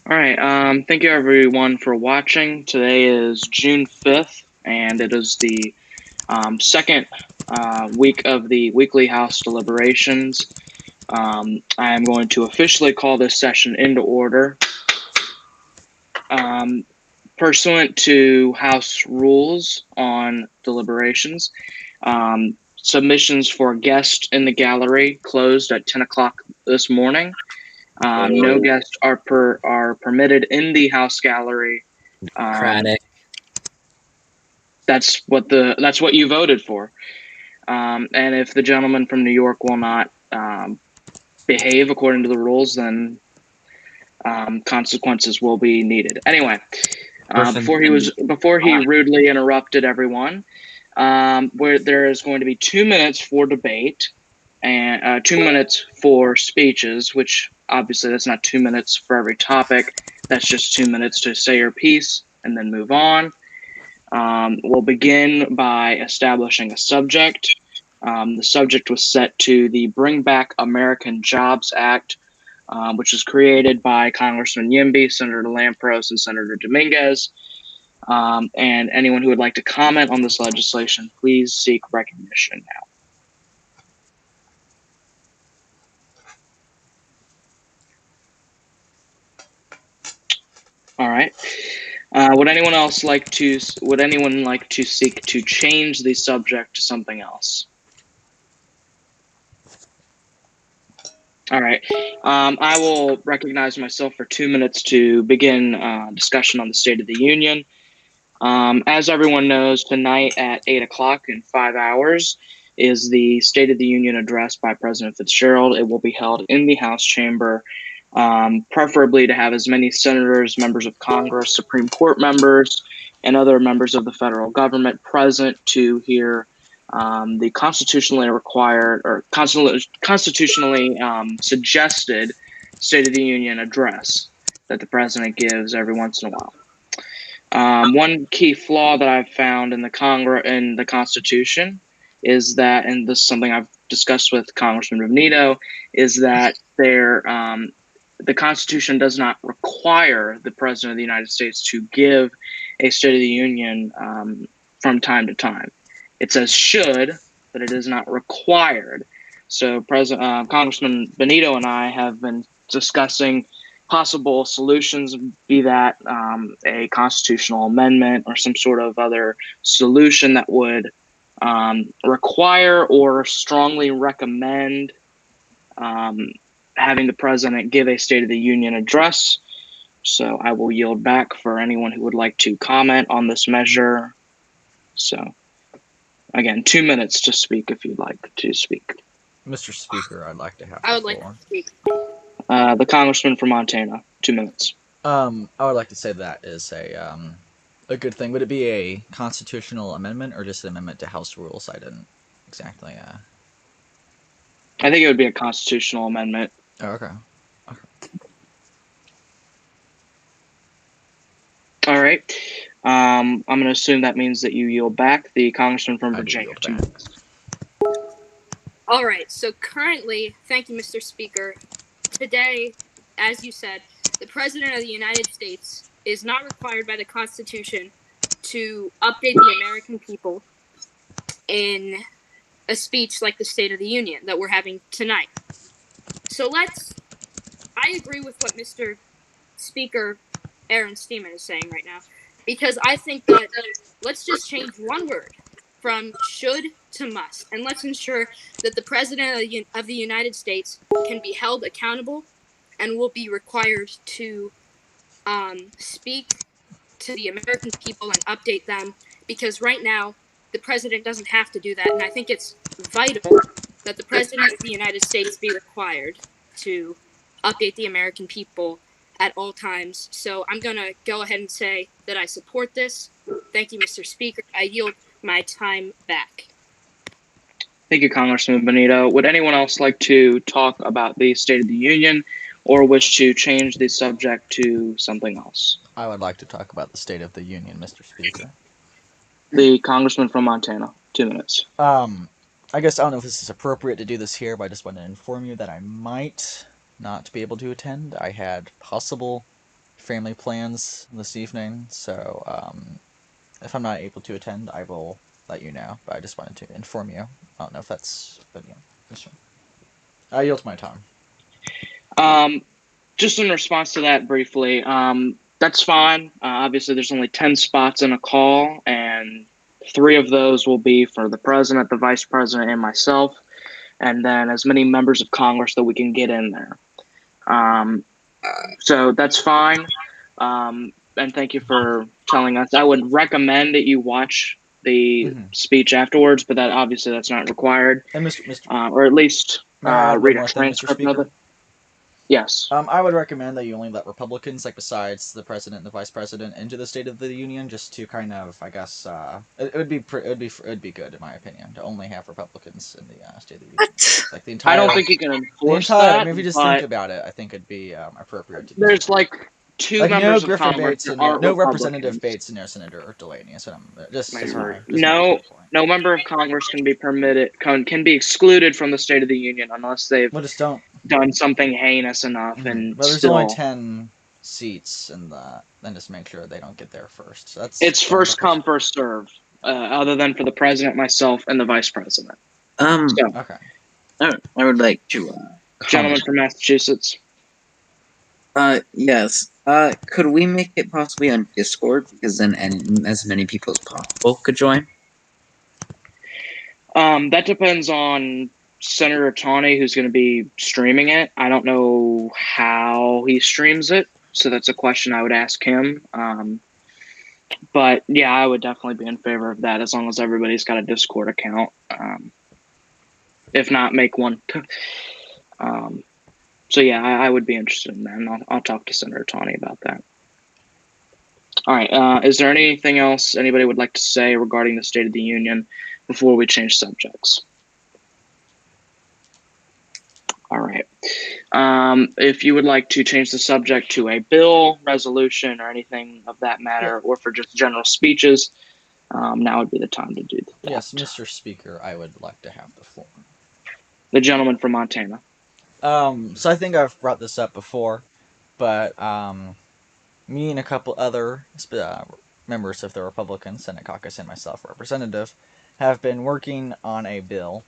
All right. Thank you everyone for watching. Today is June 5th, and it is the second week of the weekly House deliberations. I am going to officially call this session into order. Pursuant to House rules on deliberations, submissions for guests in the gallery closed at 10 o'clock this morning. No guests are permitted in the House gallery. That's what you voted for. And if the gentleman from New York will not behave according to the rules, then consequences will be needed. Anyway, before he rudely interrupted everyone, where there is going to be 2 minutes for debate and 2 minutes for speeches, which obviously that's not 2 minutes for every topic. That's just 2 minutes to say your piece and then move on. We'll begin by establishing a subject. The subject was set to the Bring Back American Jobs Act, which was created by Congressman Yimby, Senator Lampros, and Senator Dominguez. And anyone who would like to comment on this legislation, please seek recognition now. All right. Would anyone like to seek to change the subject to something else? All right. I will recognize myself for 2 minutes to begin discussion on the State of the Union. As everyone knows, tonight at 8 o'clock in 5 hours is the State of the Union address by President Fitzgerald. It will be held in the House chamber, preferably to have as many senators, members of Congress, Supreme Court members, and other members of the federal government present to hear the constitutionally required or constitutionally suggested State of the Union address that the president gives every once in a while. One key flaw that I've found in the Constitution is that, and this is something I've discussed with Congressman Benito, is that the Constitution does not require the President of the United States to give a State of the Union from time to time. It says should, but it is not required. So Congressman Benito and I have been discussing possible solutions, be that a constitutional amendment or some sort of other solution that would require or strongly recommend having the president give a State of the Union address. So I will yield back for anyone who would like to comment on this measure. So again, 2 minutes to speak if you'd like to speak. Mr. Speaker, I'd like to have I would like to speak. The congressman from Montana, 2 minutes. I would like to say that is a good thing. Would it be a constitutional amendment or just an amendment to House rules? I didn't exactly. I think it would be a constitutional amendment. Oh, okay. All right. I'm going to assume that means that you yield back. The congressman from Virginia. All right. So currently, thank you, Mr. Speaker. Today, as you said, the President of the United States is not required by the Constitution to update the American people in a speech like the State of the Union that we're having tonight. So I agree with what Mr. Speaker Aaron Steeman is saying right now, because I think that let's just change one word from should to must, and let's ensure that the President of the United States can be held accountable and will be required to speak to the American people and update them, because right now the President doesn't have to do that, and I think it's vital that the President of the United States be required to update the American people at all times. So I'm going to go ahead and say that I support this. Thank you, Mr. Speaker. I yield my time back. Thank you, Congressman Benito. Would anyone else like to talk about the State of the Union or wish to change the subject to something else? I would like to talk about the State of the Union, Mr. Speaker. The congressman from Montana, 2 minutes. I guess I don't know if this is appropriate to do this here, but I just want to inform you that I might not be able to attend. I had possible family plans this evening, so if I'm not able to attend, I will let you know. But I just wanted to inform you. I don't know if that's, but yeah. I yield my time. Just in response to that briefly, that's fine. Obviously, there's only 10 spots in a call, and 3 of those will be for the president, the vice president, and myself, and then as many members of Congress that we can get in there. So that's fine. And thank you for telling us. I would recommend that you watch the speech afterwards, but that's not required. And Or at least may I add one read a more thing, Mr. transcript of Speaker? it. Yes. I would recommend that you only let Republicans, like besides the president and the vice president, into the State of the Union, just to kind of, I guess, it would be good in my opinion to only have Republicans in the State of the Union. What? Like the entire. I don't think you can The enforce entire. that. I mean, if you just think about it, I think it'd be appropriate to do. There's like 2 like members no of Griffin Congress Bates that in there, aren't no Republicans. Representative Bates in there, Senator Delaney. So No member of Congress can be excluded from the State of the Union unless they've Well, just don't. done something heinous enough. And Well, there's still, only 10 seats in the. Then just make sure they don't get there first. So it's first come, first served. Other than for the president, myself, and the vice president. Okay. I would like to. Gentleman from Massachusetts. Yes. Could we make it possibly on Discord, because then as many people as possible could join? That depends on Senator Tawney, who's going to be streaming it. I don't know how he streams it, so that's a question I would ask him. But yeah, I would definitely be in favor of that as long as everybody's got a Discord account. If not, make one. So yeah, I would be interested in that, and I'll talk to Senator Tawney about that. All right. Is there anything else anybody would like to say regarding the State of the Union before we change subjects? All right. If you would like to change the subject to a bill, resolution, or anything of that matter, or for just general speeches, now would be the time to do that. Yes, Mr. Speaker, I would like to have the floor. The gentleman from Montana. So I think I've brought this up before, but me and a couple other members of the Republican Senate Caucus and myself, representative, have been working on a bill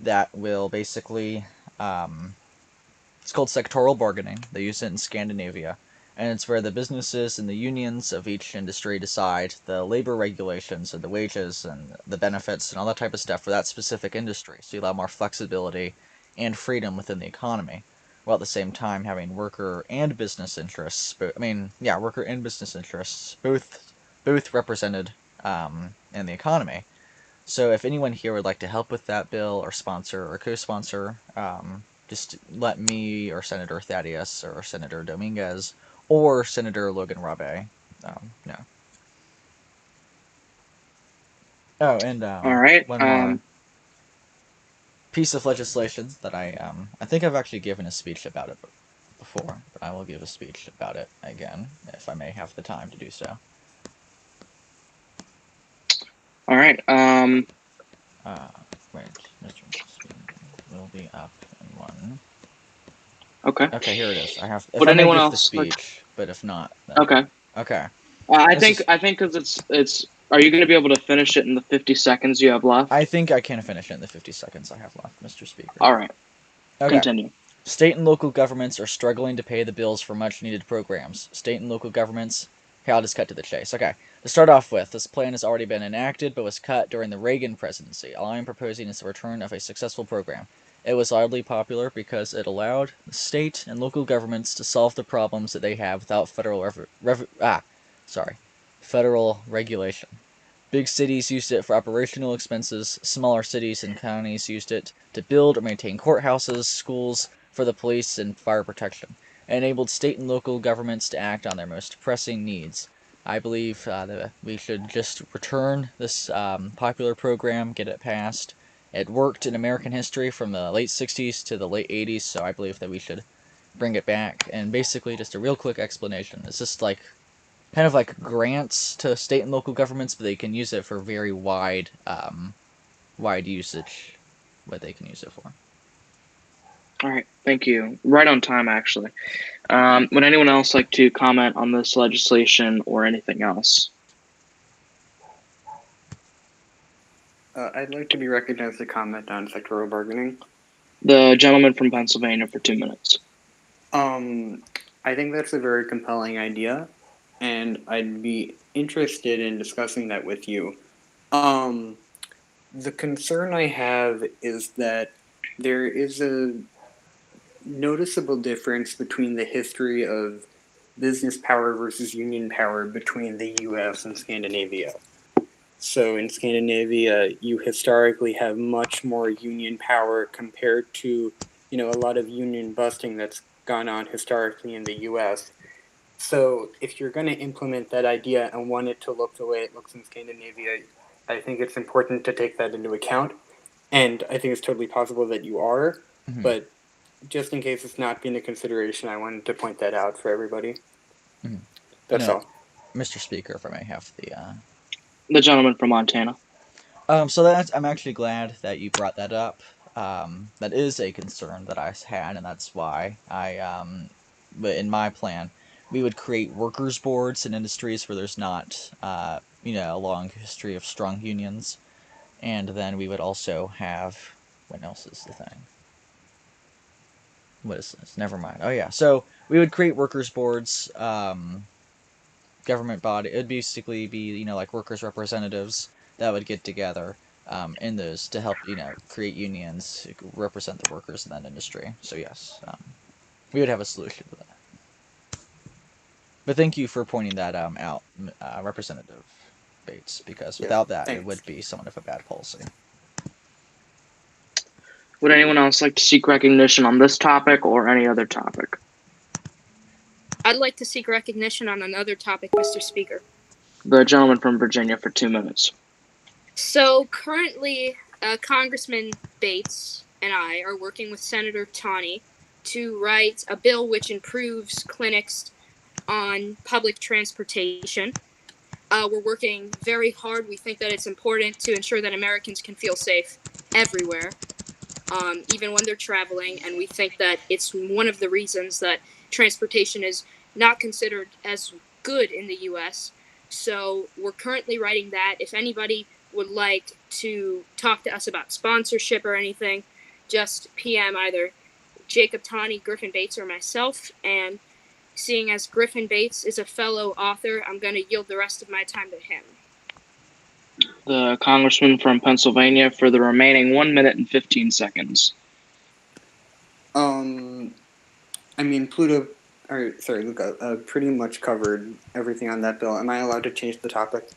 that will basically, it's called sectoral bargaining. They use it in Scandinavia, and it's where the businesses and the unions of each industry decide the labor regulations and the wages and the benefits and all that type of stuff for that specific industry. So you allow more flexibility and freedom within the economy, while at the same time having worker and business interests. Worker and business interests both represented in the economy. So if anyone here would like to help with that bill or sponsor or co-sponsor, just let me or Senator Thaddeus or Senator Dominguez or Senator Logan Rabe know. Oh, and all right. One more piece of legislation that I think I've actually given a speech about it before, but I will give a speech about it again if I may have the time to do so. All right. Wait, Mr. Speaker will be up in one. Okay. Okay, here it is. I have. If Would I may anyone give else the speech, but if not, then... Okay. Okay. I think because it's. Are you going to be able to finish it in the 50 seconds you have left? I think I can finish it in the 50 seconds I have left, Mr. Speaker. All right. Okay. Continue. State and local governments are struggling to pay the bills for much-needed programs. State and local governments... Okay, I'll just cut to the chase. Okay. To start off with, this plan has already been enacted, but was cut during the Reagan presidency. All I'm proposing is the return of a successful program. It was oddly popular because it allowed the state and local governments to solve the problems that they have without federal federal regulation. Big cities used it for operational expenses. Smaller cities and counties used it to build or maintain courthouses, schools for the police, and fire protection. It enabled state and local governments to act on their most pressing needs. I believe that we should just return this popular program, get it passed. It worked in American history from the late 60s to the late 80s, so I believe that we should bring it back. And basically, just a real quick explanation. It's just like kind of like grants to state and local governments, but they can use it for very wide usage, what they can use it for. All right, thank you. Right on time, actually. Would anyone else like to comment on this legislation or anything else? I'd like to be recognized to comment on sectoral bargaining. The gentleman from Pennsylvania for 2 minutes. I think that's a very compelling idea, and I'd be interested in discussing that with you. The concern I have is that there is a noticeable difference between the history of business power versus union power between the US and Scandinavia. So in Scandinavia, you historically have much more union power compared to, a lot of union busting that's gone on historically in the US. So if you're going to implement that idea and want it to look the way it looks in Scandinavia, I think it's important to take that into account. And I think it's totally possible that you are, Mhm. but just in case it's not being a consideration, I wanted to point that out for everybody. Mhm. That's No, all. Mr. Speaker, if I may have the. The gentleman from Montana. So I'm actually glad that you brought that up. That is a concern that I had, and that's why but in my plan, we would create workers' boards in industries where there's not, a long history of strong unions, and then we would also have. What else is the thing? What is this? Never mind. Oh yeah, so we would create workers' boards. Government body. It would basically be like workers' representatives that would get together in those to help create unions represent the workers in that industry. So yes, we would have a solution to that. But thank you for pointing that out, Representative Bates, because Yes, without that, it thanks. would be somewhat of a bad policy. Would anyone else like to seek recognition on this topic or any other topic? I'd like to seek recognition on another topic, Mr. Speaker. The gentleman from Virginia for 2 minutes. So currently, Congressman Bates and I are working with Senator Tawney to write a bill which improves clinics on public transportation. We're working very hard. We think that it's important to ensure that Americans can feel safe everywhere, even when they're traveling. And we think that it's one of the reasons that transportation is not considered as good in the US. So we're currently writing that. If anybody would like to talk to us about sponsorship or anything, just PM either Jacob Tawney, Griffin Bates, or myself. And seeing as Griffin Bates is a fellow author, I'm going to yield the rest of my time to him. The congressman from Pennsylvania for the remaining 1 minute and 15 seconds. Pluto, or sorry, Luca, pretty much covered everything on that bill. Am I allowed to change the topic?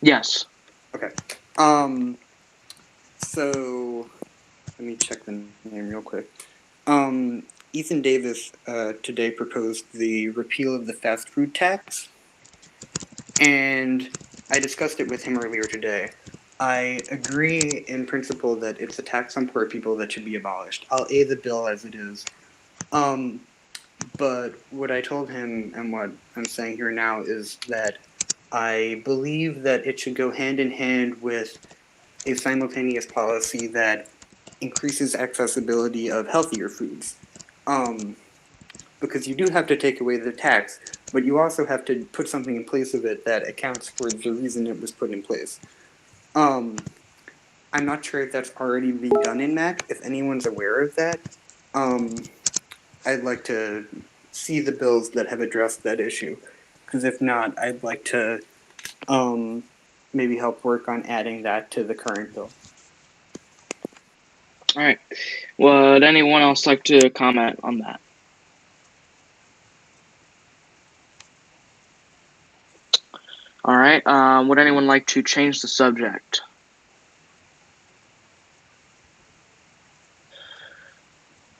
Yes. Okay. So let me check the name real quick. Ethan Davis today proposed the repeal of the fast food tax, and I discussed it with him earlier today. I agree in principle that it's a tax on poor people that should be abolished. I'll A the bill as it is. But what I told him and what I'm saying here now is that I believe that it should go hand in hand with a simultaneous policy that increases accessibility of healthier foods. Because you do have to take away the tax, but you also have to put something in place of it that accounts for the reason it was put in place. I'm not sure if that's already being done in Mac. If anyone's aware of that, I'd like to see the bills that have addressed that issue. Because if not, I'd like to maybe help work on adding that to the current bill. All right. Would anyone else like to comment on that? All right. Would anyone like to change the subject?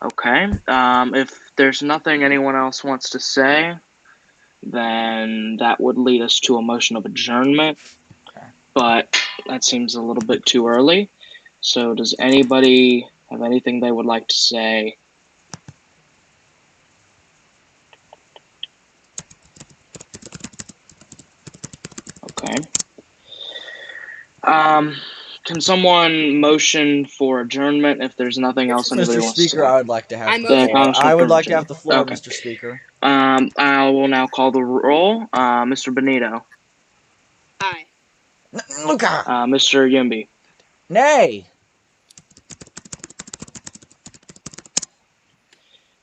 Okay. If there's nothing anyone else wants to say, then that would lead us to a motion of adjournment. Okay. But that seems a little bit too early. So does anybody have anything they would like to say? Okay. Can someone motion for adjournment if there's nothing else anybody Mr. wants Speaker, to say? I would like to have I the motion. floor. I would like to have the floor, Okay. Mr. Speaker. I will now call the roll. Mr. Benito. Aye. Look out! Mr. Yimby. Nay!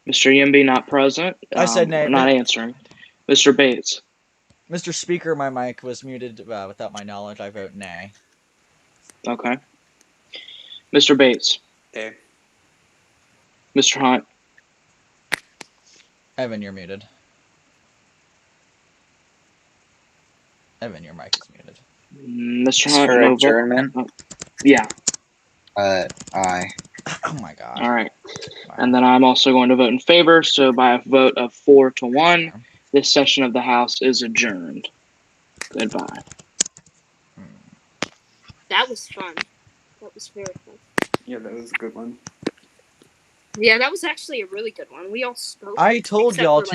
Mr. Yimby not present. I said nay. Not answering. Mr. Bates. Mr. Speaker, my mic was muted without my knowledge. I vote nay. Okay. Mr. Bates. Okay. Mr. Hunt. Evan, you're muted. Evan, your mic is muted. Mr. Hunt. For No adjournment? vote. Yeah. Aye. Oh my god. All right. Wow. And then I'm also going to vote in favor. So by a vote of 4-1, this session of the House is adjourned. Goodbye. That was fun. That was very fun. Yeah, that was a good one. Yeah, that was actually a really good one. We all spoke. I told except y'all for, to